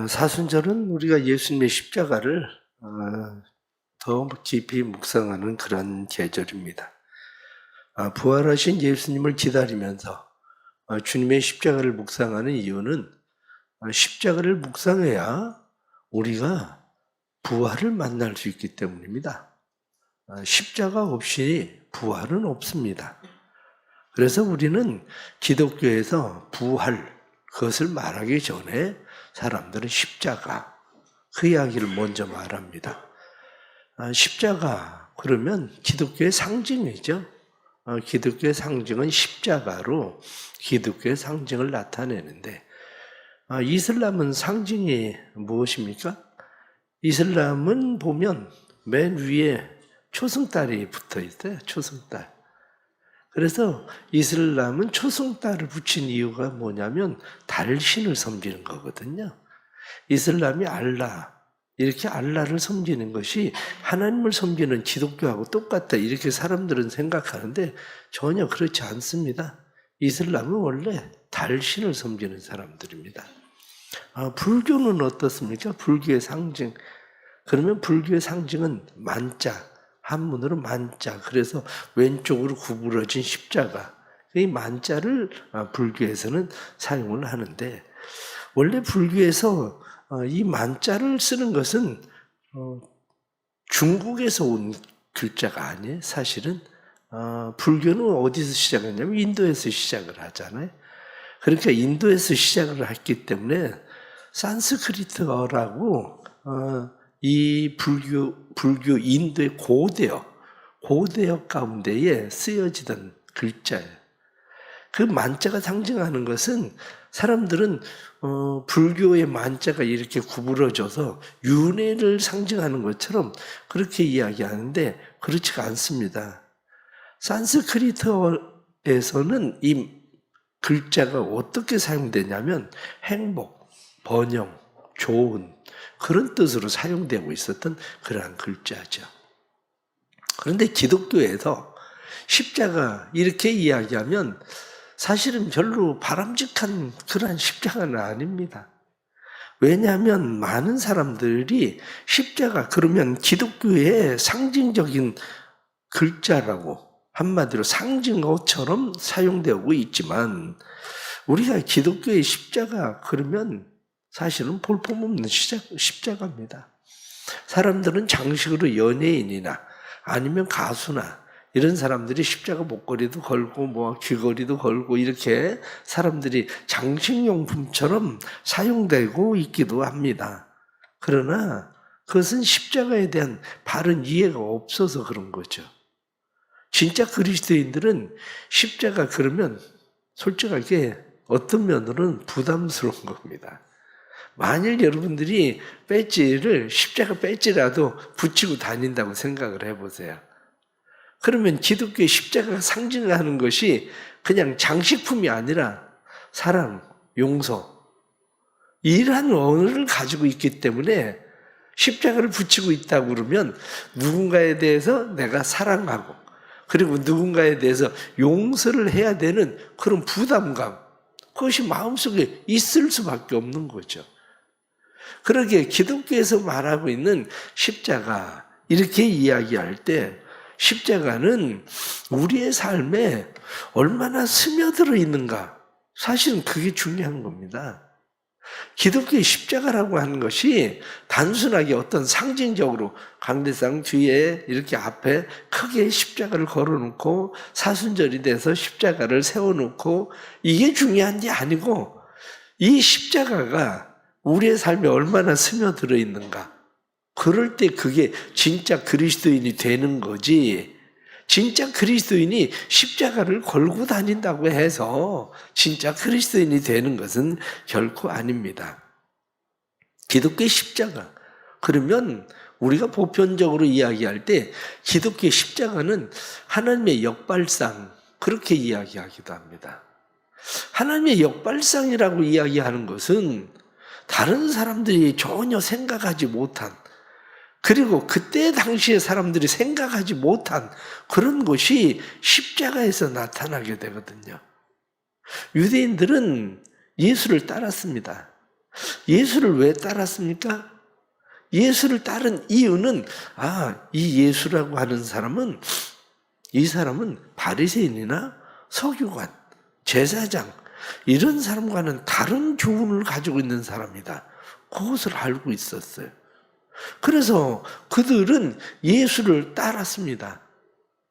사순절은 우리가 예수님의 십자가를 더 깊이 묵상하는 그런 계절입니다. 부활하신 예수님을 기다리면서 주님의 십자가를 묵상하는 이유는 십자가를 묵상해야 우리가 부활을 만날 수 있기 때문입니다. 십자가 없이 부활은 없습니다. 그래서 우리는 기독교에서 부활, 그것을 말하기 전에 사람들은 십자가, 그 이야기를 먼저 말합니다. 십자가, 그러면 기독교의 상징이죠. 기독교의 상징은 십자가로 기독교의 상징을 나타내는데, 이슬람은 상징이 무엇입니까? 이슬람은 보면 맨 위에 초승달이 붙어 있어요. 초승달. 그래서 이슬람은 초승달을 붙인 이유가 뭐냐면 달신을 섬기는 거거든요. 이슬람이 알라, 이렇게 알라를 섬기는 것이 하나님을 섬기는 기독교하고 똑같다, 이렇게 사람들은 생각하는데 전혀 그렇지 않습니다. 이슬람은 원래 달신을 섬기는 사람들입니다. 불교는 어떻습니까? 불교의 상징. 그러면 불교의 상징은 만자, 한문으로 만자. 그래서 왼쪽으로 구부러진 십자가. 이 만자를 불교에서는 사용을 하는데, 원래 불교에서 이 만자를 쓰는 것은 중국에서 온 글자가 아니에요. 사실은 불교는 어디서 시작했냐면 인도에서 시작을 하잖아요. 그러니까 인도에서 시작을 했기 때문에 산스크리트어라고 이 불교 인도의 고대어 가운데에 쓰여지던 글자예요. 그 만자가 상징하는 것은 사람들은 불교의 만자가 이렇게 구부러져서 윤회를 상징하는 것처럼 그렇게 이야기하는데 그렇지가 않습니다. 산스크리트어에서는 이 글자가 어떻게 사용되냐면 행복, 번영, 좋은, 그런 뜻으로 사용되고 있었던 그러한 글자죠. 그런데 기독교에서 십자가 이렇게 이야기하면 사실은 별로 바람직한 그러한 십자가는 아닙니다. 왜냐하면 많은 사람들이 십자가 그러면 기독교의 상징적인 글자라고, 한마디로 상징어처럼 사용되고 있지만 우리가 기독교의 십자가 그러면 사실은 볼품없는 십자가입니다. 사람들은 장식으로 연예인이나 아니면 가수나 이런 사람들이 십자가 목걸이도 걸고 뭐 귀걸이도 걸고 이렇게 사람들이 장식용품처럼 사용되고 있기도 합니다. 그러나 그것은 십자가에 대한 바른 이해가 없어서 그런 거죠. 진짜 그리스도인들은 십자가 그러면 솔직하게 어떤 면으로는 부담스러운 겁니다. 만일 여러분들이 배지를 십자가 배지라도 붙이고 다닌다고 생각을 해보세요. 그러면 기독교의 십자가가 상징하는 것이 그냥 장식품이 아니라 사랑, 용서, 이러한 언어를 가지고 있기 때문에 십자가를 붙이고 있다고 그러면 누군가에 대해서 내가 사랑하고 그리고 누군가에 대해서 용서를 해야 되는 그런 부담감, 그것이 마음속에 있을 수밖에 없는 거죠. 그러기에 기독교에서 말하고 있는 십자가, 이렇게 이야기할 때 십자가는 우리의 삶에 얼마나 스며들어 있는가, 사실은 그게 중요한 겁니다. 기독교의 십자가라고 하는 것이 단순하게 어떤 상징적으로 강대상 뒤에 이렇게 앞에 크게 십자가를 걸어놓고 사순절이 돼서 십자가를 세워놓고 이게 중요한 게 아니고, 이 십자가가 우리의 삶에 얼마나 스며들어 있는가, 그럴 때 그게 진짜 그리스도인이 되는 거지, 진짜 그리스도인이 십자가를 걸고 다닌다고 해서 진짜 그리스도인이 되는 것은 결코 아닙니다. 기독교의 십자가, 그러면 우리가 보편적으로 이야기할 때 기독교의 십자가는 하나님의 역발상, 그렇게 이야기하기도 합니다. 하나님의 역발상이라고 이야기하는 것은 다른 사람들이 전혀 생각하지 못한, 그리고 그때 당시에 사람들이 생각하지 못한 그런 것이 십자가에서 나타나게 되거든요. 유대인들은 예수를 따랐습니다. 예수를 왜 따랐습니까? 예수를 따른 이유는 이 예수라고 하는 사람은 이 사람은 바리새인이나 서기관, 제사장 이런 사람과는 다른 교훈을 가지고 있는 사람이다. 그것을 알고 있었어요. 그래서 그들은 예수를 따랐습니다.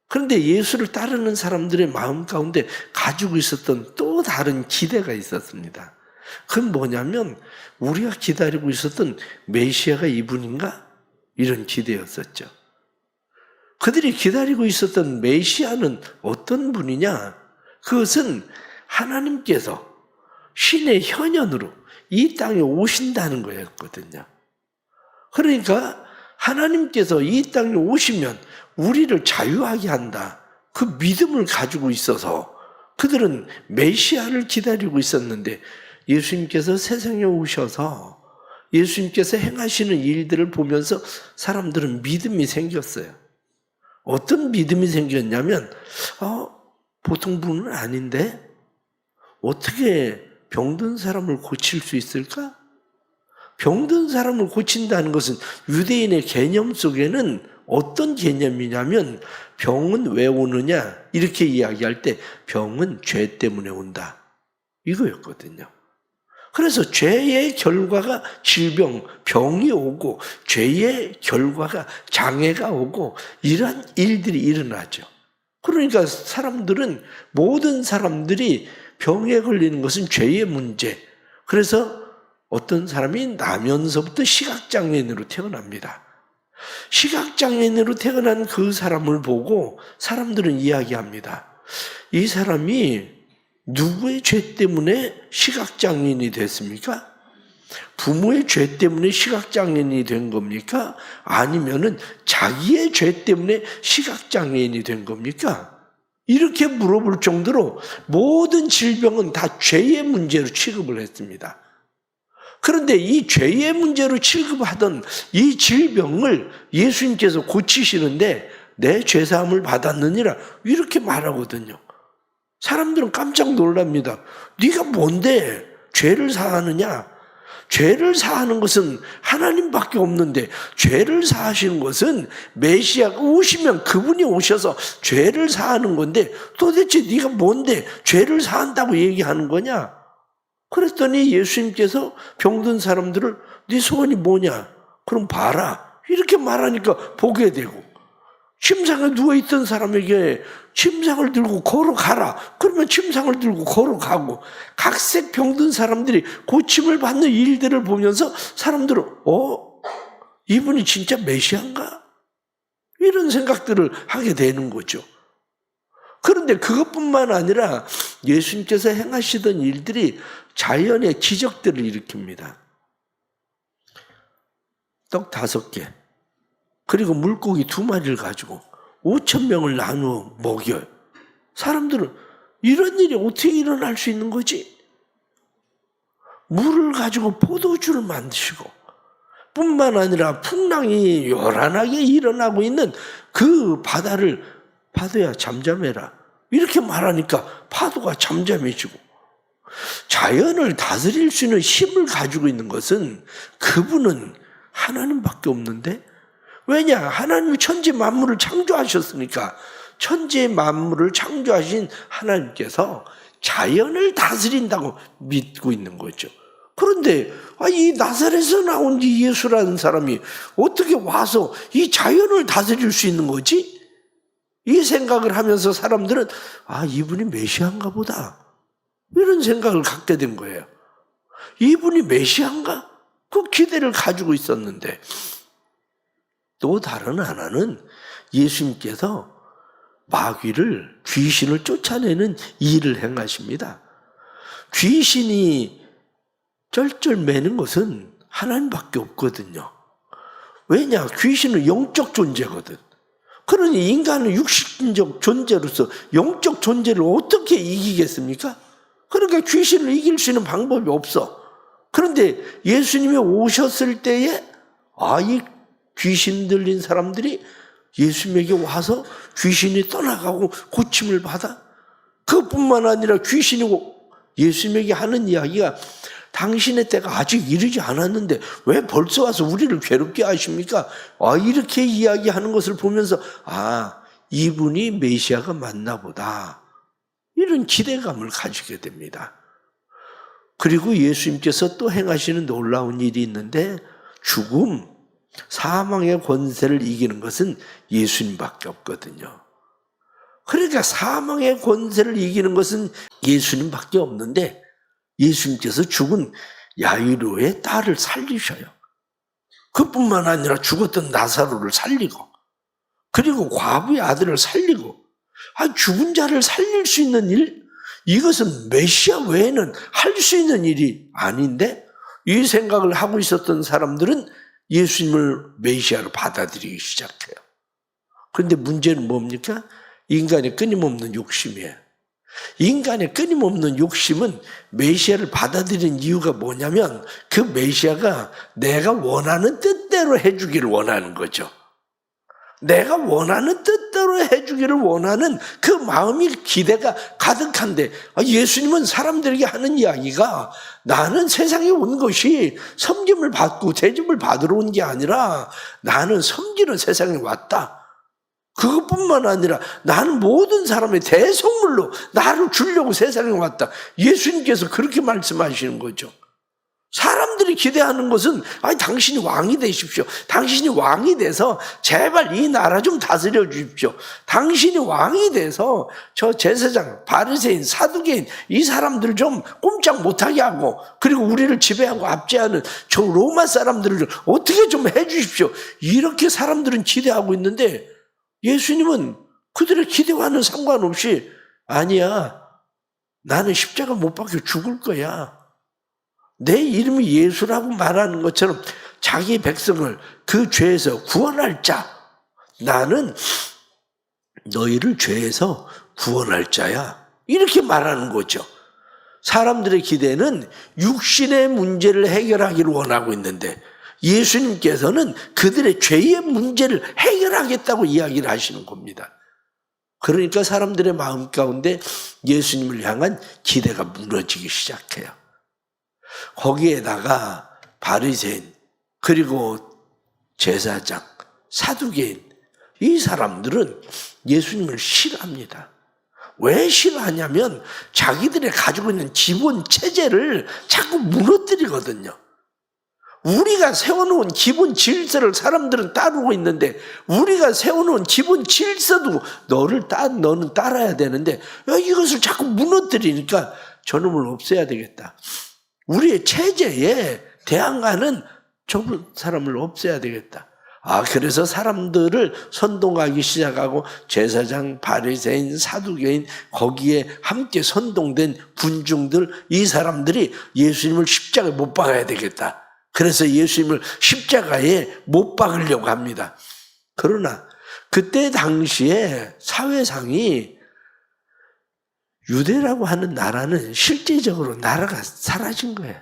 그런데 예수를 따르는 사람들의 마음 가운데 가지고 있었던 또 다른 기대가 있었습니다. 그건 뭐냐면 우리가 기다리고 있었던 메시아가 이분인가? 이런 기대였었죠. 그들이 기다리고 있었던 메시아는 어떤 분이냐? 그것은 하나님께서 신의 현현으로 이 땅에 오신다는 거였거든요. 그러니까 하나님께서 이 땅에 오시면 우리를 자유하게 한다. 그 믿음을 가지고 있어서 그들은 메시아를 기다리고 있었는데 예수님께서 세상에 오셔서 예수님께서 행하시는 일들을 보면서 사람들은 믿음이 생겼어요. 어떤 믿음이 생겼냐면 보통 분은 아닌데 어떻게 병든 사람을 고칠 수 있을까? 병든 사람을 고친다는 것은 유대인의 개념 속에는 어떤 개념이냐면 병은 왜 오느냐 이렇게 이야기할 때 병은 죄 때문에 온다 이거였거든요. 그래서 죄의 결과가 질병, 병이 오고 죄의 결과가 장애가 오고 이러한 일들이 일어나죠. 그러니까 모든 사람들이 병에 걸리는 것은 죄의 문제. 그래서 어떤 사람이 나면서부터 시각장애인으로 태어납니다. 시각장애인으로 태어난 그 사람을 보고 사람들은 이야기합니다. 이 사람이 누구의 죄 때문에 시각장애인이 됐습니까? 부모의 죄 때문에 시각장애인이 된 겁니까? 아니면은 자기의 죄 때문에 시각장애인이 된 겁니까? 이렇게 물어볼 정도로 모든 질병은 다 죄의 문제로 취급을 했습니다. 그런데 이 죄의 문제로 취급하던 이 질병을 예수님께서 고치시는데 내 죄사함을 받았느니라 이렇게 말하거든요. 사람들은 깜짝 놀랍니다. 네가 뭔데 죄를 사하느냐? 죄를 사하는 것은 하나님밖에 없는데 죄를 사하시는 것은 메시아가 오시면 그분이 오셔서 죄를 사하는 건데 도대체 네가 뭔데 죄를 사한다고 얘기하는 거냐? 그랬더니 예수님께서 병든 사람들을 네 소원이 뭐냐? 그럼 봐라. 이렇게 말하니까 보게 되고 침상에 누워있던 사람에게 침상을 들고 걸어가라. 그러면 침상을 들고 걸어가고 각색 병든 사람들이 고침을 받는 일들을 보면서 사람들은 이분이 진짜 메시아인가? 이런 생각들을 하게 되는 거죠. 그런데 그것뿐만 아니라 예수님께서 행하시던 일들이 자연의 기적들을 일으킵니다. 떡 5개 그리고 물고기 2마리를 가지고 5,000명을 나누어 먹여요. 사람들은 이런 일이 어떻게 일어날 수 있는 거지? 물을 가지고 포도주를 만드시고 뿐만 아니라 풍랑이 요란하게 일어나고 있는 그 바다를 파도야 잠잠해라 이렇게 말하니까 파도가 잠잠해지고 자연을 다스릴 수 있는 힘을 가지고 있는 것은 그분은 하나님밖에 없는데 왜냐? 하나님이 천지 만물을 창조하셨으니까 천지 만물을 창조하신 하나님께서 자연을 다스린다고 믿고 있는 거죠. 그런데 이 나사렛에서 나온 이 예수라는 사람이 어떻게 와서 이 자연을 다스릴 수 있는 거지? 이 생각을 하면서 사람들은 이분이 메시아인가 보다 이런 생각을 갖게 된 거예요. 이분이 메시아인가? 그 기대를 가지고 있었는데 또 다른 하나는 예수님께서 귀신을 쫓아내는 일을 행하십니다. 귀신이 쩔쩔매는 것은 하나님밖에 없거든요. 왜냐? 귀신은 영적 존재거든. 그러니 인간은 육신적 존재로서 영적 존재를 어떻게 이기겠습니까? 그러니까 귀신을 이길 수 있는 방법이 없어. 그런데 예수님이 오셨을 때에 이 귀신 들린 사람들이 예수님에게 와서 귀신이 떠나가고 고침을 받아. 그것뿐만 아니라 귀신이 예수님에게 하는 이야기가 당신의 때가 아직 이르지 않았는데 왜 벌써 와서 우리를 괴롭게 하십니까? 이렇게 이야기하는 것을 보면서 이분이 메시아가 맞나 보다. 이런 기대감을 가지게 됩니다. 그리고 예수님께서 또 행하시는 놀라운 일이 있는데 죽음, 사망의 권세를 이기는 것은 예수님밖에 없거든요. 그러니까 사망의 권세를 이기는 것은 예수님밖에 없는데 예수님께서 죽은 야이로의 딸을 살리셔요. 그뿐만 아니라 죽었던 나사로를 살리고 그리고 과부의 아들을 살리고 죽은 자를 살릴 수 있는 일, 이것은 메시아 외에는 할 수 있는 일이 아닌데 이 생각을 하고 있었던 사람들은 예수님을 메시아로 받아들이기 시작해요. 그런데 문제는 뭡니까? 인간의 끊임없는 욕심이에요. 인간의 끊임없는 욕심은 메시아를 받아들인 이유가 뭐냐면 그 메시아가 내가 원하는 뜻대로 해주기를 원하는 거죠. 내가 원하는 뜻대로 해주기를 원하는 그 마음이 기대가 가득한데 예수님은 사람들에게 하는 이야기가 나는 세상에 온 것이 섬김을 받고 대접을 받으러 온 게 아니라 나는 섬기는 세상에 왔다. 그것뿐만 아니라 나는 모든 사람의 대성물로 나를 주려고 세상에 왔다. 예수님께서 그렇게 말씀하시는 거죠. 사람들이 기대하는 것은 당신이 왕이 되십시오. 당신이 왕이 돼서 제발 이 나라 좀 다스려 주십시오. 당신이 왕이 돼서 저 제사장, 바리새인, 사두개인 이 사람들 좀 꼼짝 못하게 하고 그리고 우리를 지배하고 압제하는 저 로마 사람들을 어떻게 좀 해주십시오. 이렇게 사람들은 기대하고 있는데 예수님은 그들의 기대와는 상관없이 아니야. 나는 십자가 못 박혀 죽을 거야. 내 이름이 예수라고 말하는 것처럼 자기 백성을 그 죄에서 구원할 자. 나는 너희를 죄에서 구원할 자야. 이렇게 말하는 거죠. 사람들의 기대는 육신의 문제를 해결하기를 원하고 있는데 예수님께서는 그들의 죄의 문제를 해결하겠다고 이야기를 하시는 겁니다. 그러니까 사람들의 마음 가운데 예수님을 향한 기대가 무너지기 시작해요. 거기에다가 바리새인 그리고 제사장, 사두개인 이 사람들은 예수님을 싫어합니다. 왜 싫어하냐면 자기들이 가지고 있는 기본 체제를 자꾸 무너뜨리거든요. 우리가 세워놓은 기본 질서를 사람들은 따르고 있는데 우리가 세워놓은 기본 질서도 너는 따라야 되는데 이것을 자꾸 무너뜨리니까 저놈을 없애야 되겠다. 우리의 체제에 대항하는 저 사람을 없애야 되겠다. 그래서 사람들을 선동하기 시작하고 제사장, 바리새인, 사두개인 거기에 함께 선동된 군중들 이 사람들이 예수님을 십자가에 못 박아야 되겠다. 그래서 예수님을 십자가에 못 박으려고 합니다. 그러나 그때 당시에 사회상이 유대라고 하는 나라는 실제적으로 나라가 사라진 거예요.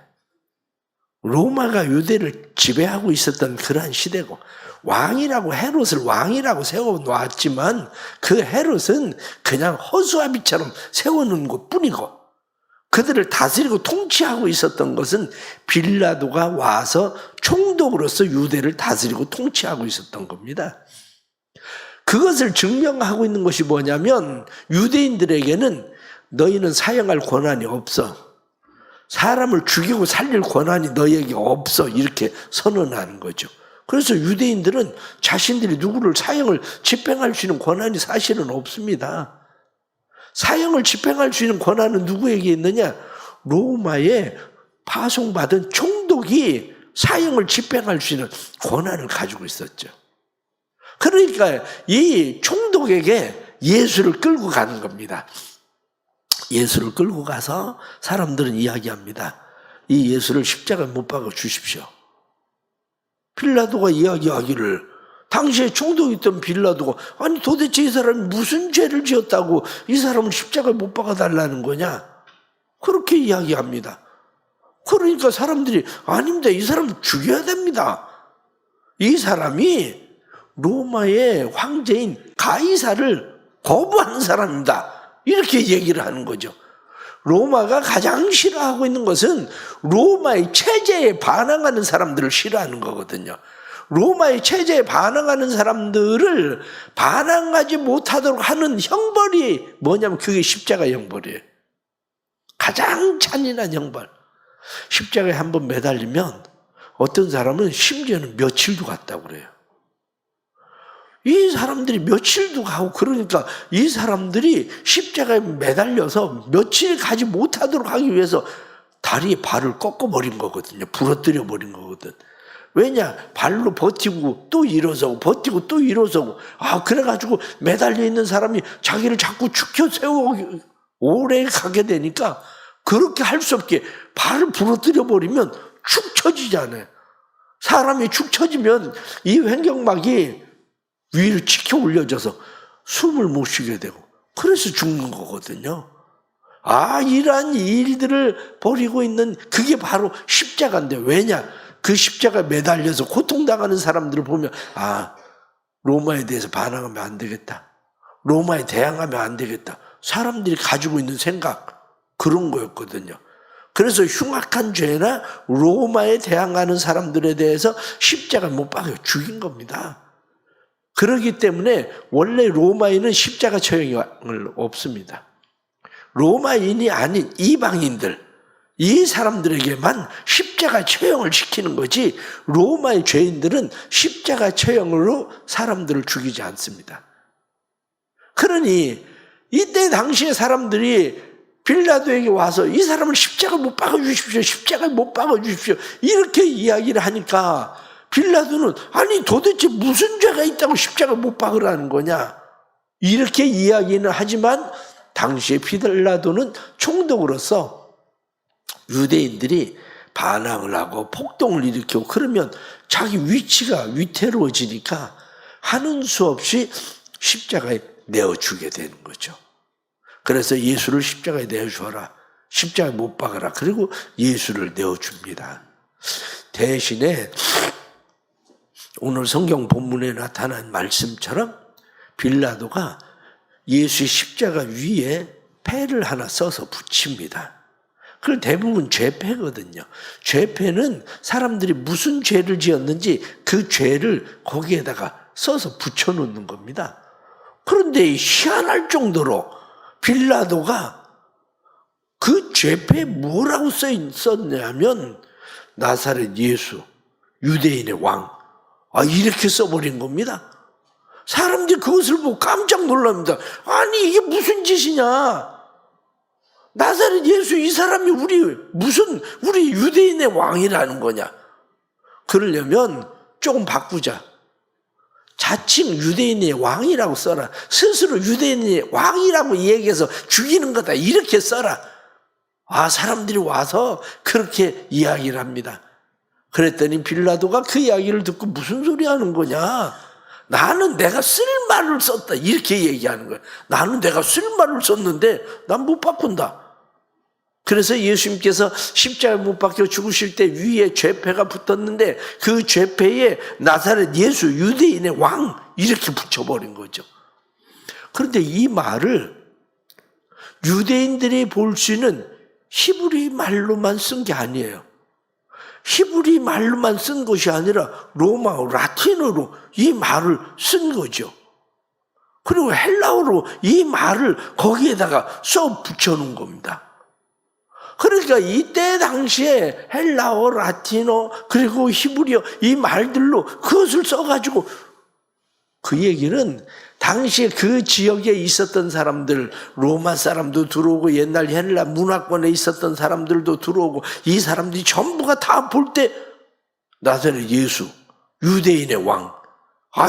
로마가 유대를 지배하고 있었던 그러한 시대고 왕이라고 헤롯을 왕이라고 세워놓았지만 그 헤롯은 그냥 허수아비처럼 세워놓은 것뿐이고 그들을 다스리고 통치하고 있었던 것은 빌라도가 와서 총독으로서 유대를 다스리고 통치하고 있었던 겁니다. 그것을 증명하고 있는 것이 뭐냐면 유대인들에게는 너희는 사형할 권한이 없어. 사람을 죽이고 살릴 권한이 너희에게 없어. 이렇게 선언하는 거죠. 그래서 유대인들은 자신들이 누구를 사형을 집행할 수 있는 권한이 사실은 없습니다. 사형을 집행할 수 있는 권한은 누구에게 있느냐? 로마에 파송받은 총독이 사형을 집행할 수 있는 권한을 가지고 있었죠. 그러니까 이 총독에게 예수를 끌고 가는 겁니다. 예수를 끌고 가서 사람들은 이야기합니다. 이 예수를 십자가에 못 박아 주십시오. 빌라도가 이야기하기를 당시에 총독이 있던 빌라도가 아니 도대체 이 사람이 무슨 죄를 지었다고 이 사람을 십자가에 못 박아달라는 거냐? 그렇게 이야기합니다. 그러니까 사람들이 아닙니다. 이 사람을 죽여야 됩니다. 이 사람이 로마의 황제인 가이사를 거부하는 사람입니다. 이렇게 얘기를 하는 거죠. 로마가 가장 싫어하고 있는 것은 로마의 체제에 반항하는 사람들을 싫어하는 거거든요. 로마의 체제에 반항하는 사람들을 반항하지 못하도록 하는 형벌이 뭐냐면 그게 십자가 형벌이에요. 가장 잔인한 형벌. 십자가에 한번 매달리면 어떤 사람은 심지어는 며칠도 갔다고 그래요. 이 사람들이 며칠도 가고 그러니까 이 사람들이 십자가에 매달려서 며칠 가지 못하도록 하기 위해서 다리에 발을 꺾어버린 거거든요. 부러뜨려 버린 거거든. 왜냐? 발로 버티고 또 일어서고 버티고 또 일어서고 그래가지고 매달려 있는 사람이 자기를 자꾸 축혀 세우고 오래 가게 되니까 그렇게 할 수 없게 발을 부러뜨려 버리면 축 처지잖아요. 사람이 축 처지면 이 횡격막이 위로 치켜 올려져서 숨을 못 쉬게 되고 그래서 죽는 거거든요. 이러한 일들을 벌이고 있는 그게 바로 십자가인데 왜냐? 그 십자가에 매달려서 고통당하는 사람들을 보면 로마에 대해서 반항하면 안 되겠다. 로마에 대항하면 안 되겠다. 사람들이 가지고 있는 생각 그런 거였거든요. 그래서 흉악한 죄나 로마에 대항하는 사람들에 대해서 십자가에 못 박아 죽인 겁니다. 그렇기 때문에 원래 로마인은 십자가 처형이 없습니다. 로마인이 아닌 이방인들, 이 사람들에게만 십자가 처형을 시키는 거지 로마의 죄인들은 십자가 처형으로 사람들을 죽이지 않습니다. 그러니 이때 당시에 사람들이 빌라도에게 와서 이 사람을 십자가에 못 박아주십시오. 십자가에 못 박아주십시오. 이렇게 이야기를 하니까 빌라도는 도대체 무슨 죄가 있다고 십자가에 못 박으라는 거냐 이렇게 이야기는 하지만 당시에 빌라도는 총독으로서 유대인들이 반항을 하고 폭동을 일으키고 그러면 자기 위치가 위태로워지니까 하는 수 없이 십자가에 내어주게 되는 거죠. 그래서 예수를 십자가에 내어주어라. 십자가에 못 박아라. 그리고 예수를 내어줍니다. 대신에 오늘 성경 본문에 나타난 말씀처럼 빌라도가 예수의 십자가 위에 패를 하나 써서 붙입니다. 그걸 대부분 죄패거든요. 죄패는 사람들이 무슨 죄를 지었는지 그 죄를 거기에다가 써서 붙여놓는 겁니다. 그런데 희한할 정도로 빌라도가 그 죄패에 뭐라고 썼냐면 나사렛 예수, 유대인의 왕. 이렇게 써버린 겁니다. 사람들이 그것을 보고 깜짝 놀랍니다. 이게 무슨 짓이냐. 나사렛 예수 이 사람이 우리 유대인의 왕이라는 거냐. 그러려면 조금 바꾸자. 자칭 유대인의 왕이라고 써라. 스스로 유대인의 왕이라고 얘기해서 죽이는 거다. 이렇게 써라. 사람들이 와서 그렇게 이야기를 합니다. 그랬더니 빌라도가 그 이야기를 듣고 무슨 소리 하는 거냐. 나는 내가 쓸 말을 썼다. 이렇게 얘기하는 거예요. 나는 내가 쓸 말을 썼는데 난 못 바꾼다. 그래서 예수님께서 십자가에 못 박혀 죽으실 때 위에 죄패가 붙었는데 그 죄패에 나사렛 예수 유대인의 왕 이렇게 붙여버린 거죠. 그런데 이 말을 유대인들이 볼 수 있는 히브리 말로만 쓴 게 아니에요. 히브리 말로만 쓴 것이 아니라 로마어, 라틴어로 이 말을 쓴 거죠. 그리고 헬라어로 이 말을 거기에다가 써 붙여놓은 겁니다. 그러니까 이때 당시에 헬라어, 라틴어, 그리고 히브리어 이 말들로 그것을 써가지고 그 얘기는 당시에 그 지역에 있었던 사람들, 로마 사람도 들어오고 옛날 헬라 문화권에 있었던 사람들도 들어오고 이 사람들이 전부가 다 볼 때 나사렛 예수, 유대인의 왕,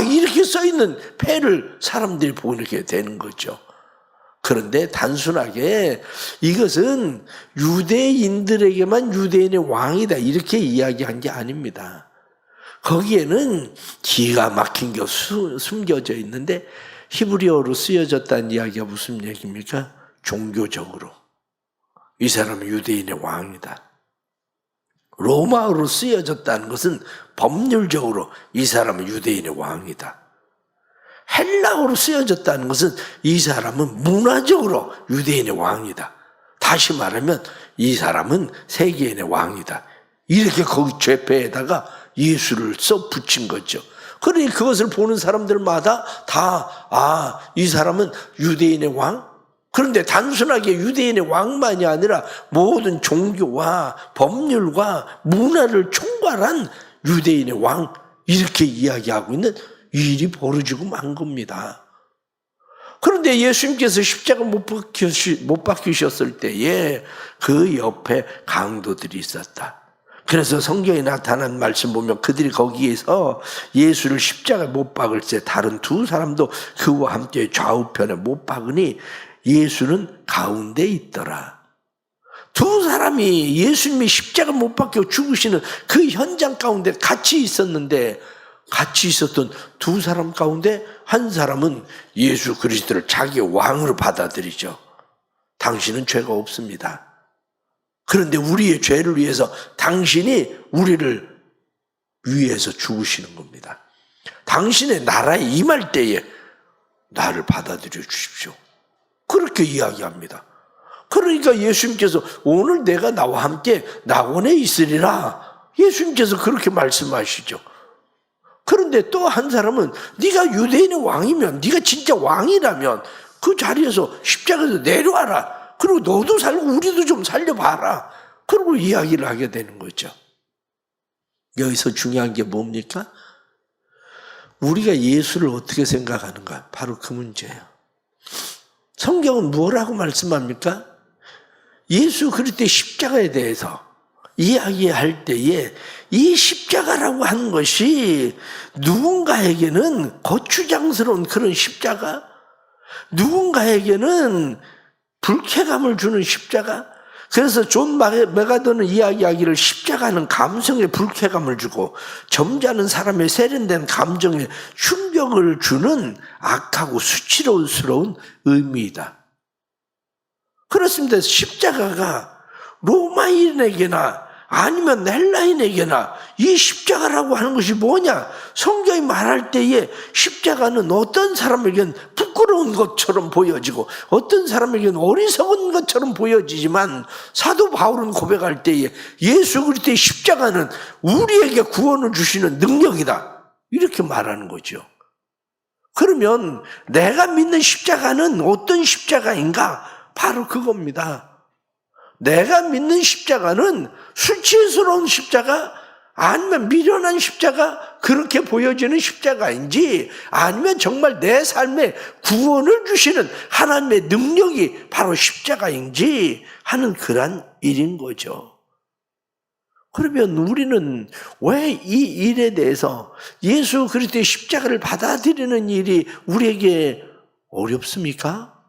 이렇게 써있는 패를 사람들이 보게 되는 거죠. 그런데 단순하게 이것은 유대인들에게만 유대인의 왕이다 이렇게 이야기한 게 아닙니다. 거기에는 기가 막힌 게 숨겨져 있는데 히브리어로 쓰여졌다는 이야기가 무슨 얘기입니까? 종교적으로 이 사람은 유대인의 왕이다. 로마어로 쓰여졌다는 것은 법률적으로 이 사람은 유대인의 왕이다. 헬라어로 쓰여졌다는 것은 이 사람은 문화적으로 유대인의 왕이다. 다시 말하면 이 사람은 세계인의 왕이다. 이렇게 거기 죄패에다가 예수를 써 붙인 거죠. 그러니 그것을 보는 사람들마다 다 이 사람은 유대인의 왕? 그런데 단순하게 유대인의 왕만이 아니라 모든 종교와 법률과 문화를 총괄한 유대인의 왕, 이렇게 이야기하고 있는 일이 벌어지고 만 겁니다. 그런데 예수님께서 십자가 못 박히셨을 때에 그 옆에 강도들이 있었다. 그래서 성경에 나타난 말씀 보면 그들이 거기에서 예수를 십자가에 못 박을 때 다른 두 사람도 그와 함께 좌우편에 못 박으니 예수는 가운데 있더라. 두 사람이 예수님이 십자가 못 박혀 죽으시는 그 현장 가운데 같이 있었는데, 같이 있었던 두 사람 가운데 한 사람은 예수 그리스도를 자기의 왕으로 받아들이죠. 당신은 죄가 없습니다. 그런데 우리의 죄를 위해서 당신이 우리를 위해서 죽으시는 겁니다. 당신의 나라에 임할 때에 나를 받아들여 주십시오. 그렇게 이야기합니다. 그러니까 예수님께서 오늘 내가 나와 함께 낙원에 있으리라, 예수님께서 그렇게 말씀하시죠. 그런데 또 한 사람은 네가 유대인의 왕이면, 네가 진짜 왕이라면 그 자리에서 십자가에서 내려와라. 그리고 너도 살고 우리도 좀 살려봐라. 그리고 이야기를 하게 되는 거죠. 여기서 중요한 게 뭡니까? 우리가 예수를 어떻게 생각하는가? 바로 그 문제예요. 성경은 뭐라고 말씀합니까? 예수 그리스도의 십자가에 대해서 이야기할 때에 이 십자가라고 하는 것이 누군가에게는 거추장스러운 그런 십자가, 누군가에게는 불쾌감을 주는 십자가. 그래서 존 메가더는 이야기하기를 십자가는 감성에 불쾌감을 주고 점잖은 사람의 세련된 감정에 충격을 주는 악하고 수치스러운 의미이다. 그렇습니다. 십자가가 로마인에게나 아니면 헬라인에게나 이 십자가라고 하는 것이 뭐냐? 성경이 말할 때에 십자가는 어떤 사람에게는 부끄러운 것처럼 보여지고 어떤 사람에게는 어리석은 것처럼 보여지지만 사도 바울은 고백할 때에 예수 그리스도의 십자가는 우리에게 구원을 주시는 능력이다, 이렇게 말하는 거죠. 그러면 내가 믿는 십자가는 어떤 십자가인가? 바로 그겁니다. 내가 믿는 십자가는 수치스러운 십자가, 아니면 미련한 십자가, 그렇게 보여지는 십자가인지, 아니면 정말 내 삶에 구원을 주시는 하나님의 능력이 바로 십자가인지 하는 그런 일인 거죠. 그러면 우리는 왜 이 일에 대해서 예수 그리스도의 십자가를 받아들이는 일이 우리에게 어렵습니까?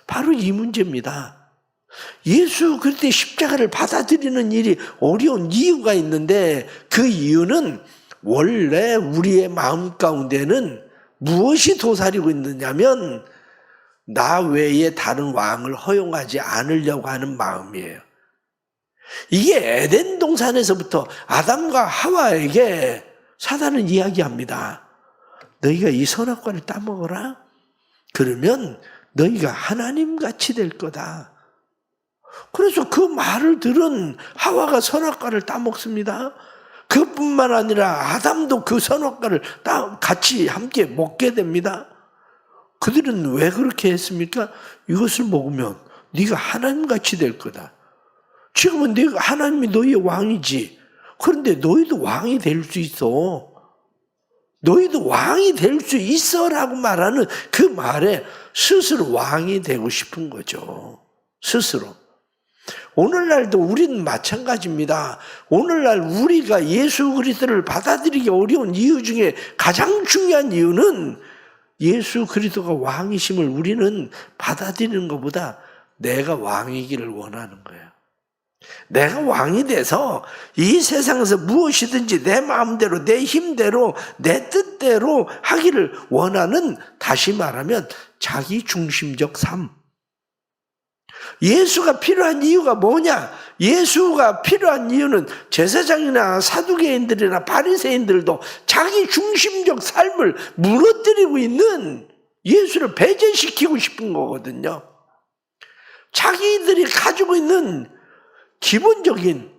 바로 이 문제입니다. 예수 그리스도의 십자가를 받아들이는 일이 어려운 이유가 있는데, 그 이유는 원래 우리의 마음 가운데는 무엇이 도사리고 있느냐면 나 외에 다른 왕을 허용하지 않으려고 하는 마음이에요. 이게 에덴 동산에서부터 아담과 하와에게 사단은 이야기합니다. 너희가 이 선악과를 따먹어라. 그러면 너희가 하나님같이 될 거다. 그래서 그 말을 들은 하와가 선악과를 따먹습니다. 그뿐만 아니라 아담도 그 선악과를 같이 함께 먹게 됩니다. 그들은 왜 그렇게 했습니까? 이것을 먹으면 네가 하나님같이 될 거다. 지금은 네가 하나님이 너희의 왕이지. 그런데 너희도 왕이 될 수 있어. 너희도 왕이 될 수 있어라고 말하는 그 말에 스스로 왕이 되고 싶은 거죠. 스스로. 오늘날도 우리는 마찬가지입니다. 오늘날 우리가 예수 그리스도를 받아들이기 어려운 이유 중에 가장 중요한 이유는 예수 그리스도가 왕이심을 우리는 받아들이는 것보다 내가 왕이기를 원하는 거예요. 내가 왕이 돼서 이 세상에서 무엇이든지 내 마음대로, 내 힘대로, 내 뜻대로 하기를 원하는, 다시 말하면 자기 중심적 삶. 예수가 필요한 이유가 뭐냐? 예수가 필요한 이유는 제사장이나 사두개인들이나 바리새인들도 자기 중심적 삶을 무너뜨리고 있는 예수를 배제시키고 싶은 거거든요. 자기들이 가지고 있는 기본적인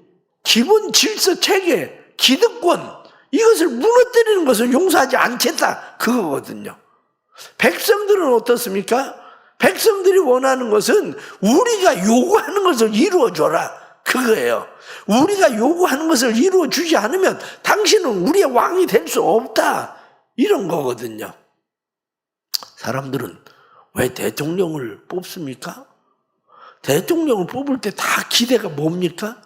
기본 질서 체계, 기득권, 이것을 무너뜨리는 것을 용서하지 않겠다, 그거거든요. 백성들은 어떻습니까? 백성들이 원하는 것은 우리가 요구하는 것을 이루어줘라, 그거예요. 우리가 요구하는 것을 이루어주지 않으면 당신은 우리의 왕이 될 수 없다, 이런 거거든요. 사람들은 왜 대통령을 뽑습니까? 대통령을 뽑을 때 다 기대가 뭡니까?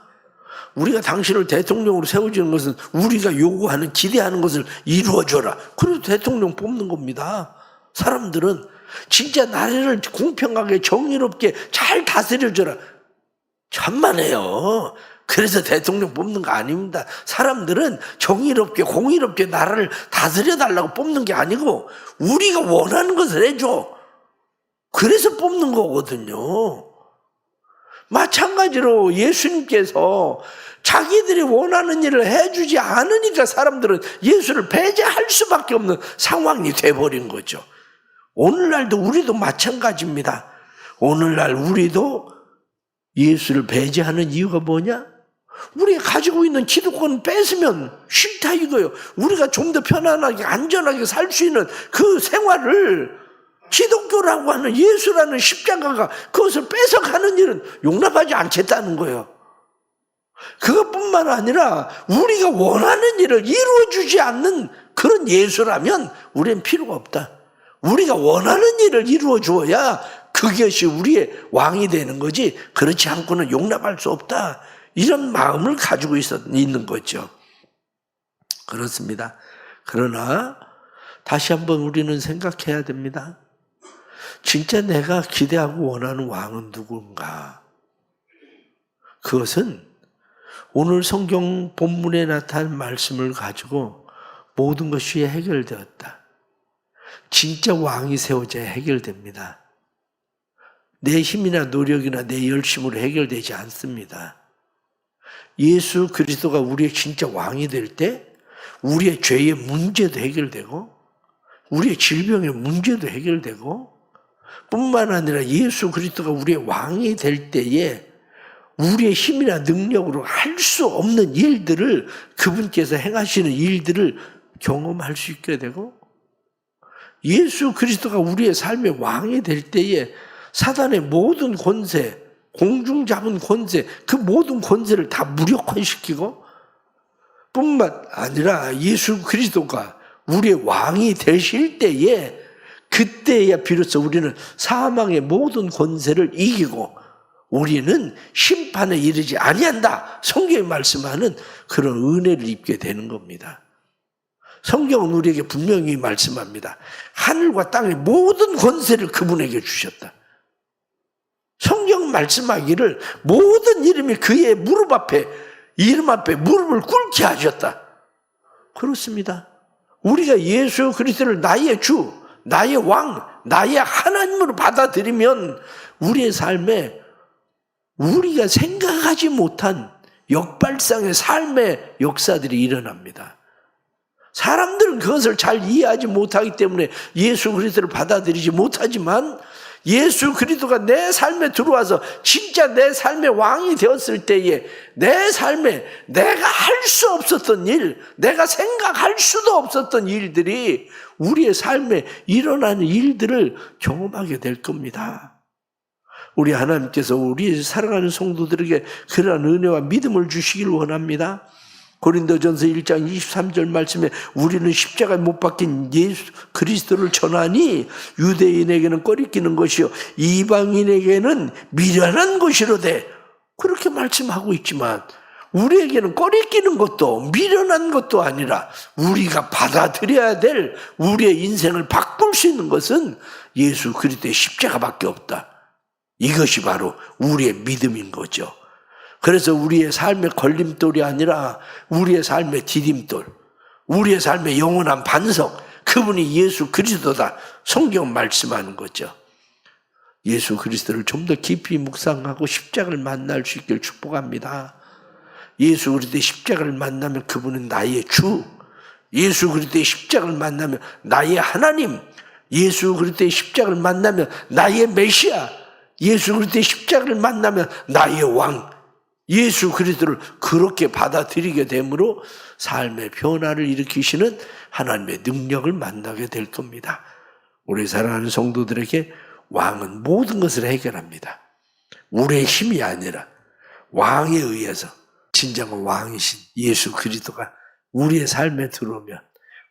우리가 당신을 대통령으로 세워주는 것은 우리가 요구하는, 기대하는 것을 이루어줘라. 그래서 대통령 뽑는 겁니다. 사람들은 진짜 나라를 공평하게 정의롭게 잘 다스려줘라. 천만에요. 그래서 대통령 뽑는 거 아닙니다. 사람들은 정의롭게 공의롭게 나라를 다스려달라고 뽑는 게 아니고 우리가 원하는 것을 해줘. 그래서 뽑는 거거든요. 마찬가지로 예수님께서 자기들이 원하는 일을 해주지 않으니까 사람들은 예수를 배제할 수밖에 없는 상황이 돼버린 거죠. 오늘날도 우리도 마찬가지입니다. 오늘날 우리도 예수를 배제하는 이유가 뭐냐? 우리가 가지고 있는 기득권을 뺏으면 싫다 이거예요. 우리가 좀 더 편안하게 안전하게 살 수 있는 그 생활을 기독교라고 하는 예수라는 십자가가 그것을 뺏어가는 일은 용납하지 않겠다는 거예요. 그것뿐만 아니라 우리가 원하는 일을 이루어주지 않는 그런 예수라면 우리는 필요가 없다. 우리가 원하는 일을 이루어주어야 그것이 우리의 왕이 되는 거지, 그렇지 않고는 용납할 수 없다, 이런 마음을 가지고 있는 거죠. 그렇습니다. 그러나 다시 한번 우리는 생각해야 됩니다. 진짜 내가 기대하고 원하는 왕은 누군가? 그것은 오늘 성경 본문에 나타난 말씀을 가지고 모든 것이 해결되었다. 진짜 왕이 세워져야 해결됩니다. 내 힘이나 노력이나 내 열심으로 해결되지 않습니다. 예수 그리스도가 우리의 진짜 왕이 될 때 우리의 죄의 문제도 해결되고 우리의 질병의 문제도 해결되고 뿐만 아니라 예수 그리스도가 우리의 왕이 될 때에 우리의 힘이나 능력으로 할 수 없는 일들을, 그분께서 행하시는 일들을 경험할 수 있게 되고, 예수 그리스도가 우리의 삶의 왕이 될 때에 사단의 모든 권세, 공중 잡은 권세, 그 모든 권세를 다 무력화시키고, 뿐만 아니라 예수 그리스도가 우리의 왕이 되실 때에, 그때야 비로소 우리는 사망의 모든 권세를 이기고 우리는 심판에 이르지 아니한다, 성경이 말씀하는 그런 은혜를 입게 되는 겁니다. 성경은 우리에게 분명히 말씀합니다. 하늘과 땅의 모든 권세를 그분에게 주셨다. 성경 말씀하기를 모든 이름이 그의 무릎 앞에, 이름 앞에 무릎을 꿇게 하셨다. 그렇습니다. 우리가 예수 그리스도를 나의 주, 나의 왕, 나의 하나님으로 받아들이면 우리의 삶에 우리가 생각하지 못한 역발상의 삶의 역사들이 일어납니다. 사람들은 그것을 잘 이해하지 못하기 때문에 예수 그리스도를 받아들이지 못하지만, 예수 그리스도가 내 삶에 들어와서 진짜 내 삶의 왕이 되었을 때에 내 삶에 내가 할 수 없었던 일, 내가 생각할 수도 없었던 일들이 우리의 삶에 일어나는 일들을 경험하게 될 겁니다. 우리 하나님께서 우리 사랑하는 성도들에게 그러한 은혜와 믿음을 주시길 원합니다. 고린도전서 1장 23절 말씀에 우리는 십자가에 못 박힌 예수 그리스도를 전하니 유대인에게는 꺼리끼는 것이요 이방인에게는 미련한 것이로되, 그렇게 말씀하고 있지만 우리에게는 꺼리끼는 것도 미련한 것도 아니라 우리가 받아들여야 될 우리의 인생을 바꿀 수 있는 것은 예수 그리스도의 십자가밖에 없다. 이것이 바로 우리의 믿음인 거죠. 그래서 우리의 삶의 걸림돌이 아니라 우리의 삶의 디딤돌, 우리의 삶의 영원한 반석, 그분이 예수 그리스도다, 성경 말씀하는 거죠. 예수 그리스도를 좀 더 깊이 묵상하고 십자가를 만날 수 있길 축복합니다. 예수 그리스도의 십자가를 만나면 그분은 나의 주, 예수 그리스도의 십자가를 만나면 나의 하나님, 예수 그리스도의 십자가를 만나면 나의 메시아, 예수 그리스도의 십자가를 만나면 나의 왕, 예수 그리스도를 그렇게 받아들이게 되므로 삶의 변화를 일으키시는 하나님의 능력을 만나게 될 겁니다. 우리 사랑하는 성도들에게 왕은 모든 것을 해결합니다. 우리의 힘이 아니라 왕에 의해서 진정한 왕이신 예수 그리스도가 우리의 삶에 들어오면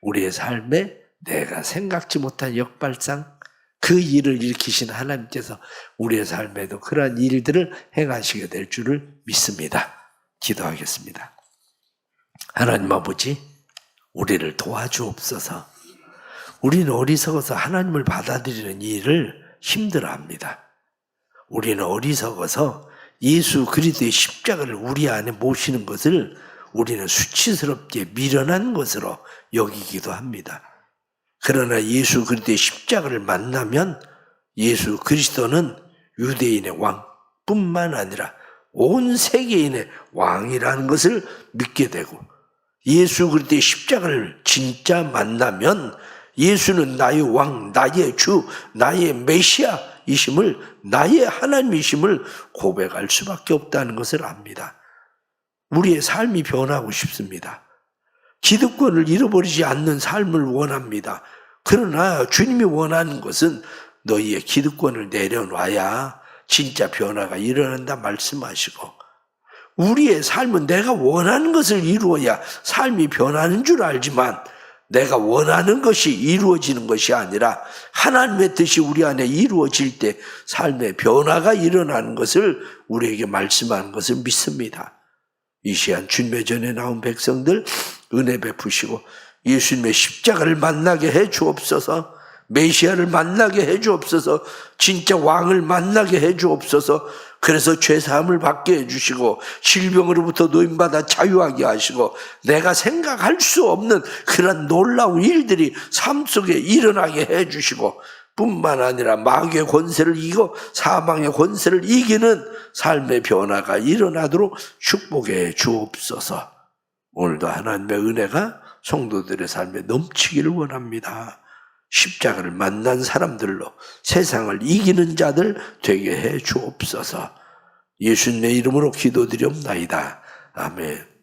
우리의 삶에 내가 생각지 못한 역발상, 그 일을 일으키신 하나님께서 우리의 삶에도 그러한 일들을 행하시게 될 줄을 믿습니다. 기도하겠습니다. 하나님 아버지, 우리를 도와주옵소서. 우리는 어리석어서 하나님을 받아들이는 일을 힘들어합니다. 우리는 어리석어서 예수 그리스도의 십자가를 우리 안에 모시는 것을 우리는 수치스럽게 미련한 것으로 여기기도 합니다. 그러나 예수 그리스도의 십자가를 만나면 예수 그리스도는 유대인의 왕뿐만 아니라 온 세계인의 왕이라는 것을 믿게 되고, 예수 그리스도의 십자가를 진짜 만나면 예수는 나의 왕, 나의 주, 나의 메시아이심을, 나의 하나님이심을 고백할 수밖에 없다는 것을 압니다. 우리의 삶이 변하고 싶습니다. 기득권을 잃어버리지 않는 삶을 원합니다. 그러나 주님이 원하는 것은 너희의 기득권을 내려놔야 진짜 변화가 일어난다 말씀하시고, 우리의 삶은 내가 원하는 것을 이루어야 삶이 변하는 줄 알지만 내가 원하는 것이 이루어지는 것이 아니라 하나님의 뜻이 우리 안에 이루어질 때 삶의 변화가 일어나는 것을 우리에게 말씀하는 것을 믿습니다. 이 시간 주님의 전에 나온 백성들 은혜 베푸시고 예수님의 십자가를 만나게 해 주옵소서. 메시아를 만나게 해 주옵소서. 진짜 왕을 만나게 해 주옵소서. 그래서 죄사함을 받게 해주시고 질병으로부터 노임받아 자유하게 하시고 내가 생각할 수 없는 그런 놀라운 일들이 삶 속에 일어나게 해주시고, 뿐만 아니라 마귀의 권세를 이기고 사망의 권세를 이기는 삶의 변화가 일어나도록 축복해 주옵소서. 오늘도 하나님의 은혜가 성도들의 삶에 넘치기를 원합니다. 십자가를 만난 사람들로 세상을 이기는 자들 되게 해 주옵소서. 예수님의 이름으로 기도드리옵나이다. 아멘.